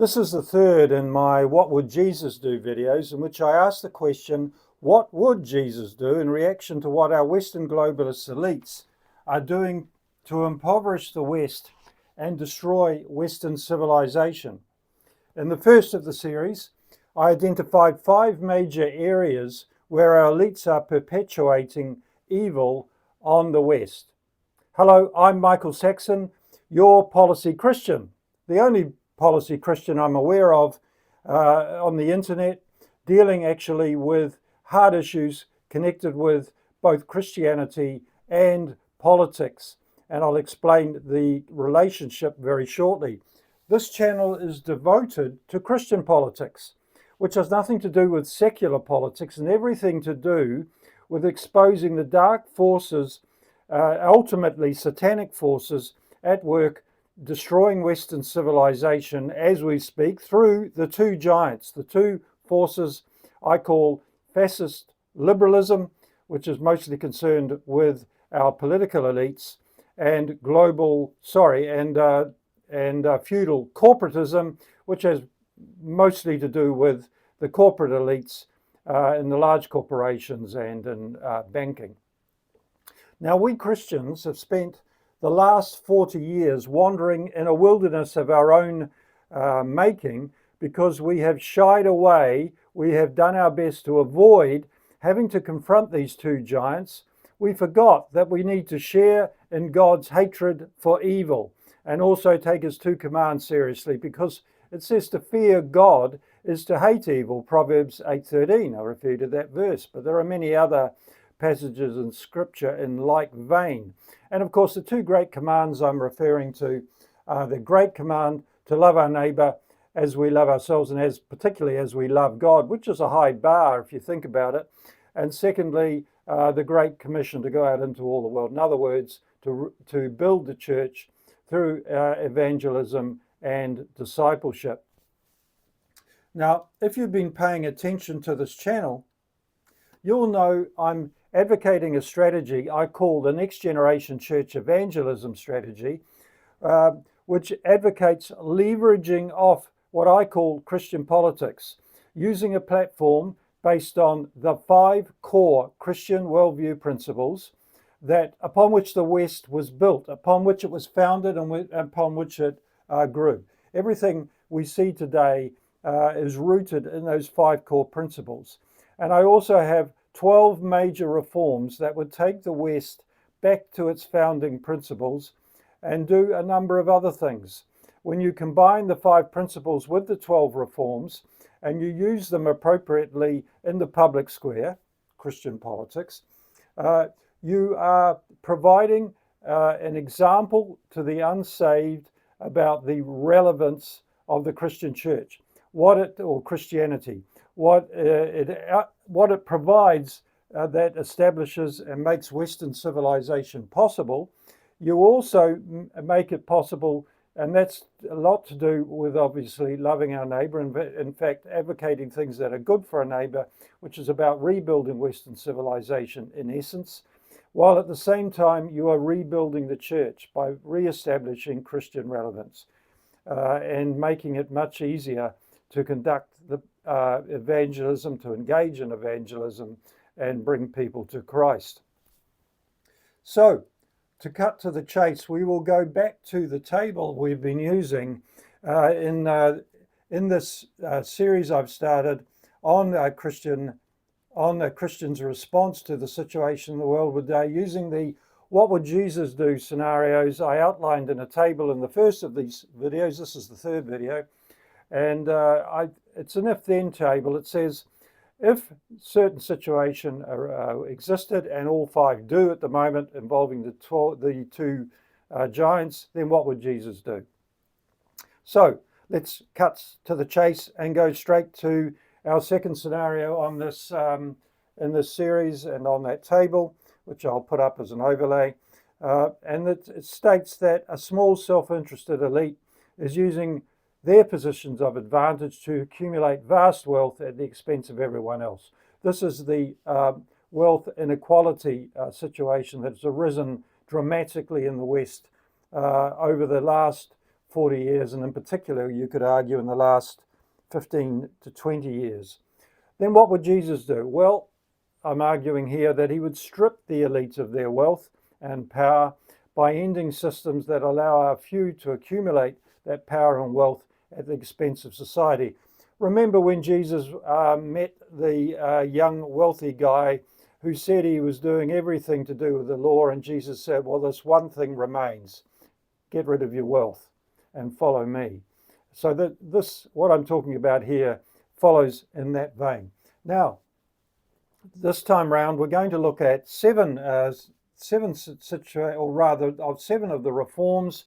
This is the third in my What Would Jesus Do videos, in which I ask the question, what would Jesus do in reaction to what our Western globalist elites are doing to impoverish the West and destroy Western civilization? In the first of the series, I identified 5 major areas where our elites are perpetuating evil on the West. Hello, I'm Michael Saxon, your policy Christian, the only policy Christian I'm aware of on the internet, dealing actually with hard issues connected with both Christianity and politics. And I'll explain the relationship very shortly. This channel is devoted to Christian politics, which has nothing to do with secular politics and everything to do with exposing the dark forces, ultimately satanic forces at work, destroying Western civilization as we speak through the two giants, the two forces I call fascist liberalism, which is mostly concerned with our political elites, and feudal corporatism, which has mostly to do with the corporate elites in the large corporations and in banking. Now, we Christians have spent the last 40 years wandering in a wilderness of our own making because we have shied away. We have done our best to avoid having to confront these two giants. We forgot that we need to share in God's hatred for evil and also take his 2 commands seriously, because it says to fear God is to hate evil, Proverbs 8:13. I refer to that verse, but there are many other passages in scripture in like vein. And of course, the 2 great commands I'm referring to are the great command to love our neighbor as we love ourselves, and particularly as we love God, which is a high bar if you think about it. And secondly, the Great Commission to go out into all the world. In other words, to build the church through evangelism and discipleship. Now, if you've been paying attention to this channel, you'll know I'm advocating a strategy I call the Next Generation Church Evangelism Strategy, which advocates leveraging off what I call Christian politics, using a platform based on the 5 core Christian worldview principles upon which the West was built, upon which it was founded, and upon which it grew. Everything we see today is rooted in those 5 core principles. And I also have 12 major reforms that would take the West back to its founding principles and do a number of other things. When you combine the 5 principles with the 12 reforms and you use them appropriately in the public square, Christian politics, you are providing an example to the unsaved about the relevance of the Christian church, or Christianity, what it provides that establishes and makes Western civilization possible. You also make it possible, and that's a lot to do with obviously loving our neighbor, and in fact advocating things that are good for a neighbor, which is about rebuilding Western civilization in essence, while at the same time you are rebuilding the church by re-establishing Christian relevance and making it much easier to conduct the evangelism, to engage in evangelism and bring people to Christ. So, to cut to the chase, we will go back to the table we've been using in this series I've started on Christians' response to the situation in the world today, using the "What would Jesus do" scenarios I outlined in a table in the first of these videos. This is the 3rd video. And it's an if-then table. It says, if certain situation existed, and all 5 do at the moment, involving the 2 giants, then what would Jesus do? So let's cut to the chase and go straight to our second scenario on this in this series and on that table, which I'll put up as an overlay. And it states that a small self-interested elite is using their positions of advantage to accumulate vast wealth at the expense of everyone else. This is the wealth inequality situation that's arisen dramatically in the West over the last 40 years, and in particular, you could argue in the last 15 to 20 years. Then what would Jesus do? Well, I'm arguing here that he would strip the elites of their wealth and power by ending systems that allow a few to accumulate that power and wealth at the expense of society. Remember when Jesus met the young wealthy guy who said he was doing everything to do with the law, and Jesus said, well, this one thing remains: get rid of your wealth and follow me. So this, what I'm talking about here, follows in that vein. Now, this time round, we're going to look at seven of the reforms